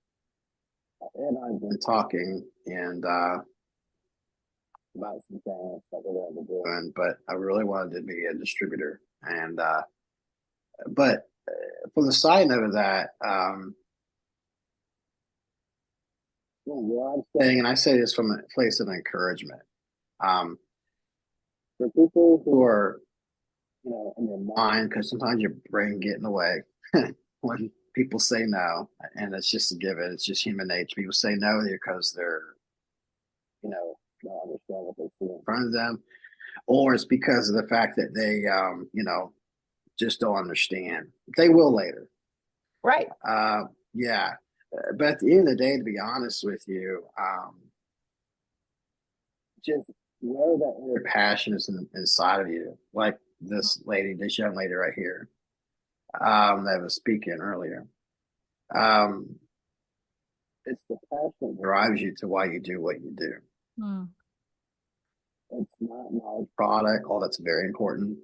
and I've been talking and about some things that we're going to be doing, but I really wanted to be a distributor. And but from the side note of that, what I'm saying, and I say this from a place of encouragement, for people who are, in your mind, because sometimes your brain get in the way when people say no, and it's just a given. It's just human nature. People say no because they're, don't understand what they see in front of them, or it's because of the fact that they, just don't understand. They will later. Right. Yeah. But at the end of the day, to be honest with you, just know that inner passion is inside of you. Like this young lady right here, that was speaking earlier. It's the passion that drives you to why you do what you do. Mm. It's not knowledge product. All that's very important.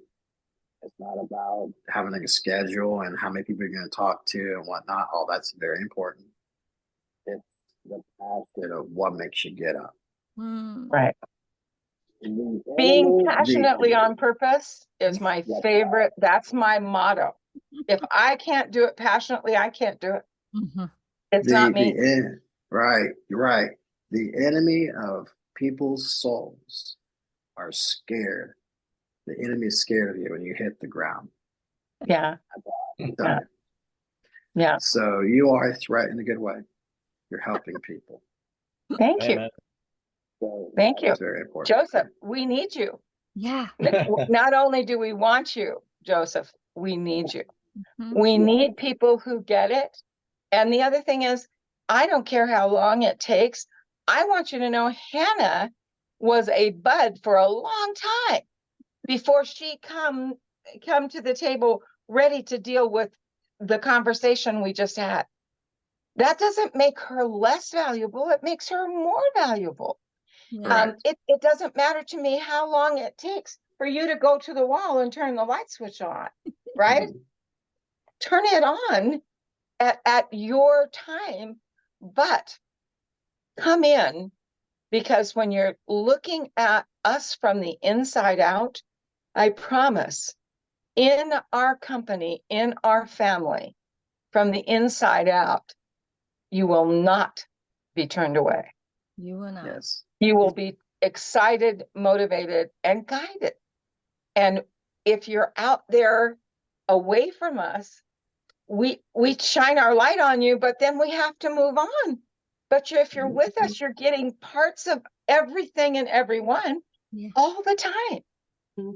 It's not about having a schedule and how many people you're going to talk to and whatnot. All that's very important. It's the passion of what makes you get up. Mm. Right. Being passionately on purpose is my favorite. That's my motto. If I can't do it passionately, I can't do it. Mm-hmm. It's not me. Right. The enemy of people's souls are scared. The enemy is scared of you when you hit the ground. Yeah. Yeah. So you are a threat in a good way. You're helping people. Thank you. So Thank you. Very important. Joseph, we need you. Yeah. Not only do we want you, Joseph, we need you. Mm-hmm. We need people who get it. And the other thing is, I don't care how long it takes. I want you to know Hannah was a bud for a long time before she come to the table ready to deal with the conversation we just had. That doesn't make her less valuable. It makes her more valuable. Yeah. It doesn't matter to me how long it takes for you to go to the wall and turn the light switch on, right? Turn it on at your time, but come in, because when you're looking at us from the inside out, I promise, in our company, in our family, from the inside out, you will not be turned away. You and I. Yes. You will be excited, motivated, and guided. And if you're out there away from us, we shine our light on you, but then we have to move on. But if you're with us, you're getting parts of everything and everyone all the time. Mm-hmm.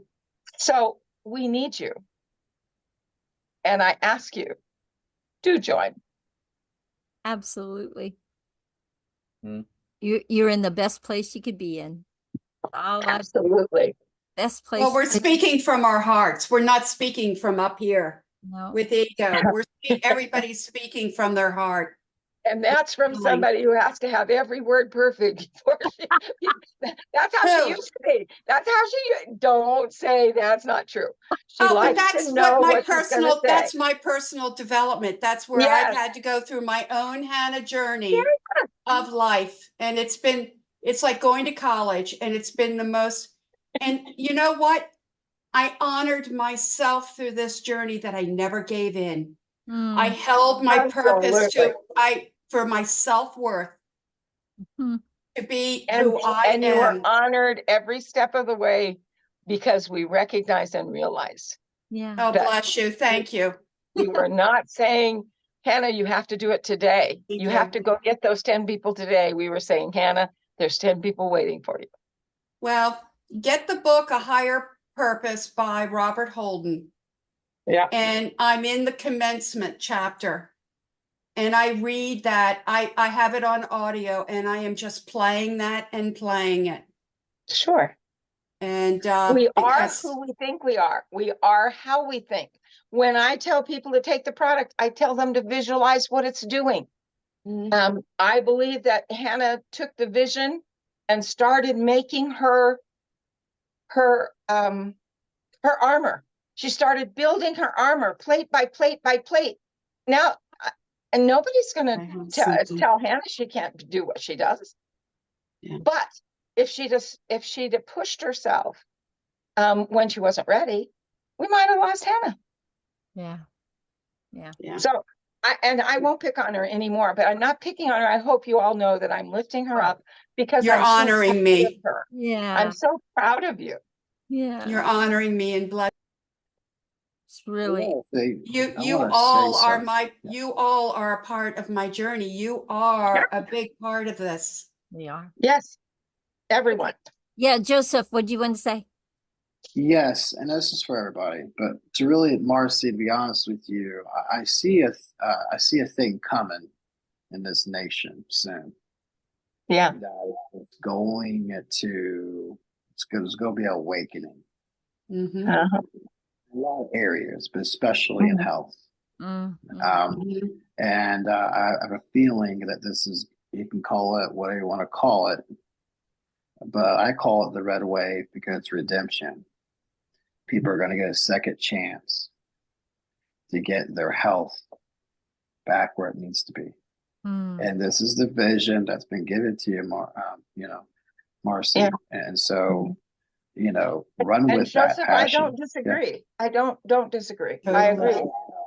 So we need you. And I ask you, do join. Absolutely. You're in the best place you could be in. Absolutely. Best place. Well, we're speaking from our hearts. We're not speaking from up here with ego. Everybody's speaking from their heart. And that's from somebody who has to have every word perfect before that's how she used to be. That's how she, don't say that's not true. She likes to know what she's going to say. That's my personal development. That's where I've had to go through my own Hannah journey of life. And it's like going to college, and it's been the most, and you know what? I honored myself through this journey that I never gave in. I held my purpose for my self-worth. to be And, who I and you were am. honored every step of the way because we recognize and realize Yeah. Oh, that bless you. Thank you. we were not saying, Hannah, you have to do it today. Thank You you. have to go get those 10 people today. We were saying, Hannah, there's 10 people waiting for you. Well, get the book A Higher Purpose by Robert Holden. Yeah. And I'm in the commencement chapter. And I read that. I have it on audio, and I am just playing that and playing it. Sure. And We are yes, who we think we are. We are how we think. When I tell people to take the product, I tell them to visualize what it's doing. I believe that Hannah took the vision and started making her armor. She started building her armor plate by plate by plate. Now, and nobody's going to tell Hannah she can't do what she does. Yeah. But if she'd have pushed herself when she wasn't ready, we might have lost Hannah. Yeah. So I won't pick on her anymore, but I'm not picking on her. I hope you all know that I'm lifting her up because you're I'm so honoring proud me. of her. Yeah. I'm so proud of you. Yeah. You're honoring me and bless. It's really You all are you all are a part of my journey. You are a big part of this. we are. Yes, everyone. Yeah, Joseph, what do you want to say? Yes, and this is for everybody. But to really, Marcy, to be honest with you, I see a thing coming in this nation soon. Yeah, That it's going to be awakening Mm-hmm. in a lot of areas, but especially in health. Mm-hmm. And I have a feeling that this is, you can call it whatever you want to call it, but I call it the red wave because it's redemption. People are going to get a second chance to get their health back where it needs to be. And this is the vision that's been given to you, Marcy. Yeah. And so, run and with Joseph, that passion. I don't disagree. Yeah. I don't disagree. I agree.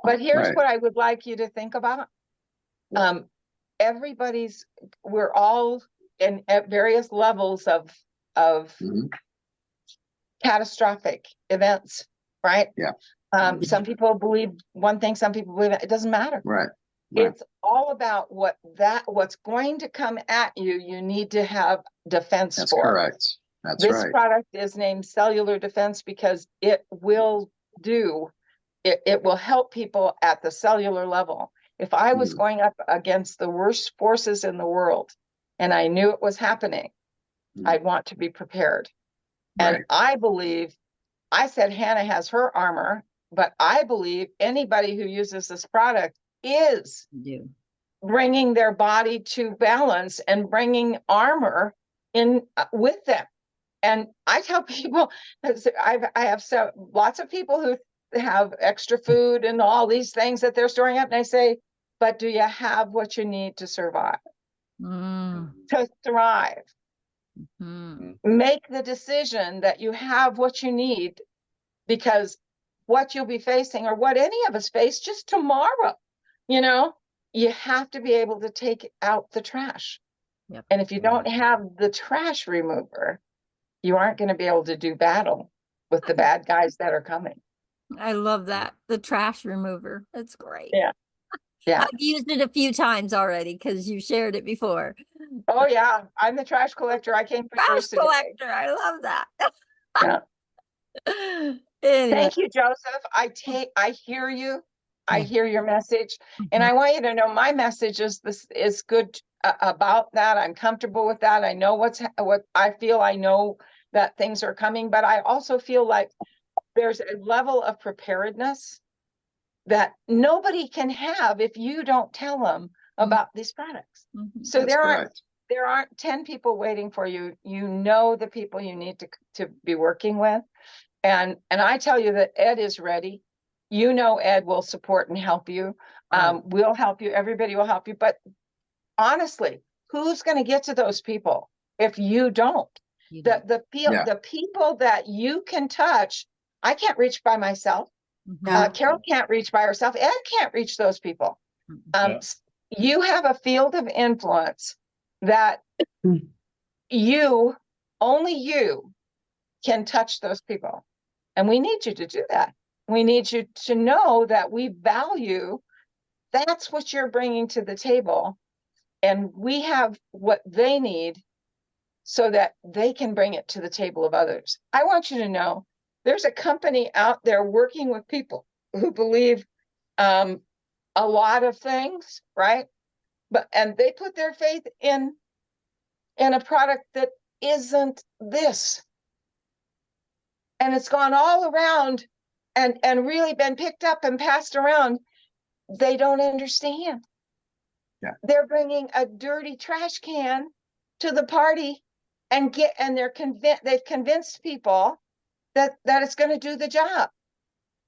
But here's Right. what I would like you to think about. We're all at various levels of catastrophic events, right? Yeah. Some people believe one thing, some people believe it doesn't matter. Right. It's all about what's going to come at you. You need to have defense That's for. correct. That's This right. product is named cellular defense because it will help people at the cellular level. If I was going up against the worst forces in the world and I knew it was happening, I'd want to be prepared. Right. And I said Hannah has her armor, but I believe anybody who uses this product is bringing their body to balance and bringing armor in with them. And I tell people, I have lots of people who have extra food and all these things that they're storing up. And I say, but do you have what you need to survive, to thrive? Make the decision that you have what you need, because what you'll be facing, or what any of us face just tomorrow, you have to be able to take out the trash. Yep. And if you don't have the trash remover, you aren't going to be able to do battle with the bad guys that are coming. I love that. The trash remover. That's great. Yeah. I've used it a few times already because you shared it before. Oh yeah. I'm the trash collector. I came for yours today. Collector. I love that. Yeah. Anyway. Thank you, Joseph. I hear you. I hear your message. And I want you to know my message is good about that. I'm comfortable with that. I know what I feel. I know that things are coming, but I also feel like there's a level of preparedness that nobody can have if you don't tell them about these products. So That's correct. There aren't 10 people waiting for you. You know the people you need to be working with. And I tell you that Ed is ready. Ed will support and help you. We'll help you. Everybody will help you. But honestly, who's going to get to those people if you don't? The people that you can touch, I can't reach by myself. Carol can't reach by herself. Ed can't reach those people. You have a field of influence that only you can touch those people. And we need you to do that. We need you to know that we value, that's what you're bringing to the table. And we have what they need so that they can bring it to the table of others. I want you to know there's a company out there working with people who believe a lot of things, right? And they put their faith in a product that isn't this. And it's gone all around and really been picked up and passed around. They don't understand. Yeah. They're bringing a dirty trash can to the party and they've convinced people that it's going to do the job.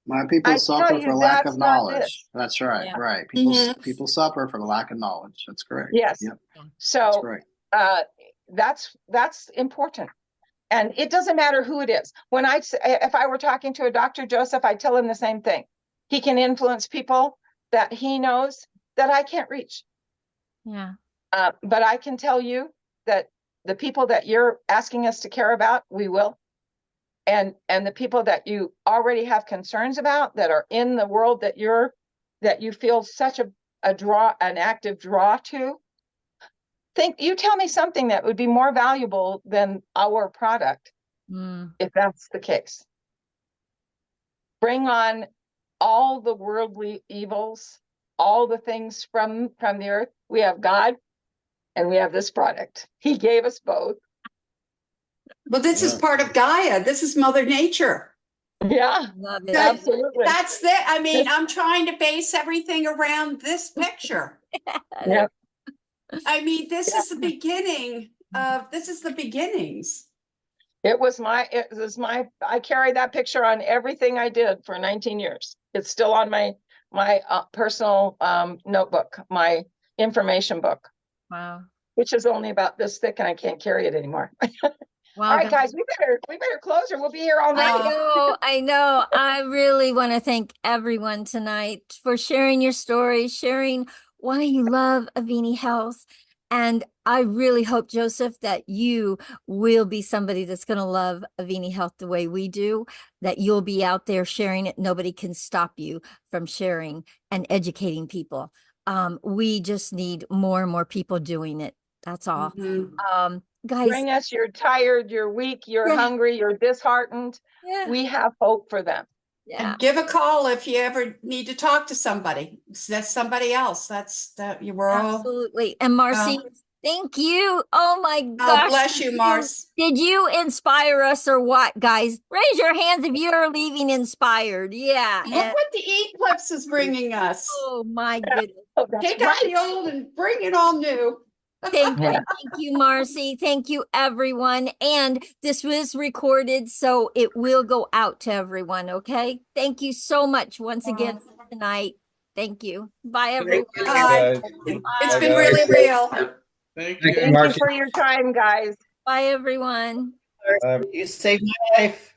My people suffer for lack of knowledge. That's right. Yeah. Right. People suffer for the lack of knowledge. That's correct. Yes. Yep. So that's important. And it doesn't matter who it is. If I were talking to a Dr. Joseph, I'd tell him the same thing. He can influence people that he knows that I can't reach. Yeah. But I can tell you that the people that you're asking us to care about, we will. And the people that you already have concerns about that are in the world that you feel such an active draw to, you tell me something that would be more valuable than our product, if that's the case. Bring on all the worldly evils, all the things from the earth. We have God and we have this product. He gave us both. Well, this is part of Gaia. This is Mother Nature. Yeah, Love it. absolutely. That's it. I mean, I'm trying to base everything around this picture. Yeah. I mean, this is the beginning this is the beginnings. I carried that picture on everything I did for 19 years. It's still on my personal notebook, my information book. Wow. Which is only about this thick and I can't carry it anymore. Wow, all right, guys, we better close or we'll be here all night. I know. I really want to thank everyone tonight for sharing your story, sharing why you love Aveni Health. And I really hope, Joseph, that you will be somebody that's going to love Aveni Health the way we do, that you'll be out there sharing it. Nobody can stop you from sharing and educating people. We just need more and more people doing it. That's all. Guys, bring us, you're tired, you're weak, you're hungry, you're disheartened. We have hope for them. And give a call if you ever need to talk to somebody. That's somebody else. We're all absolutely. And Marcy, thank you. Oh my gosh. Bless you, Marcy. Did you inspire us or what, guys? Raise your hands if you're leaving inspired. Yeah. Look what the eclipse is bringing us. Oh my goodness. Take out the old and bring it all new. Thank you, Marcy. Thank you, everyone. And this was recorded, so it will go out to everyone, okay? Thank you so much once again tonight. Thank you. Bye, everyone. Bye. It's been really real. Thank you. Thank you for your time, guys. Bye, everyone. You saved my life.